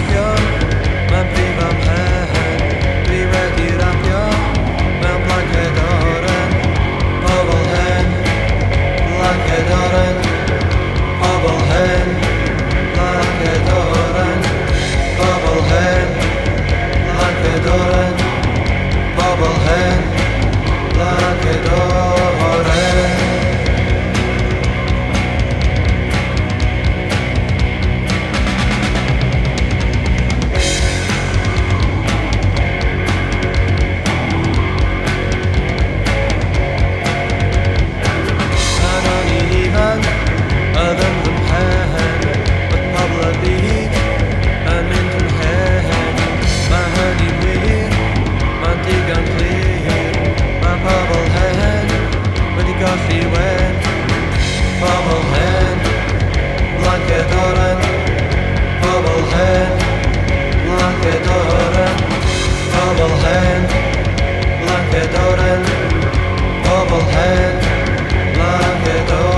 stopio, mae'n brif am hen. Dwi wedi rapio mewn blanced oren. Pobl hen, blanced oren. Pobl hen, blanced oren. Pobl hen, blanced oren. Pobl hen, blanced oren. Oedd yn fy mhen, oedd pobl y byd yn mynd yn hen. Mae hynny'n wir, mae'n digon clir. Mae pobl hen wedi golli wen. Pobl hen, blanced oren. Pobl hen, blanced oren. Pobl hen, blanced oren. Pobl hen, blanced oren.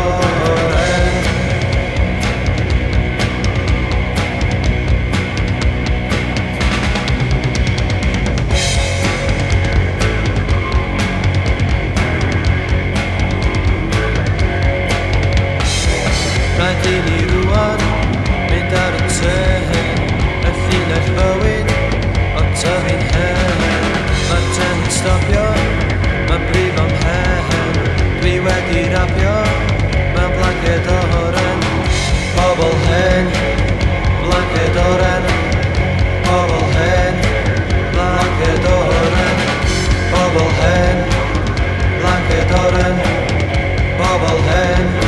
Rhaid i ni rwan mynd ar y trên, y llinell fywyd o tyfu'n hen. Mae'r trên yn stopio, mae'n brif am hen. Dwi wedi rapio mewn blanced oren. Pobl hen, blanced oren. Pobl hen, blanced oren. Pobl hen, blanced oren. Pobl hen.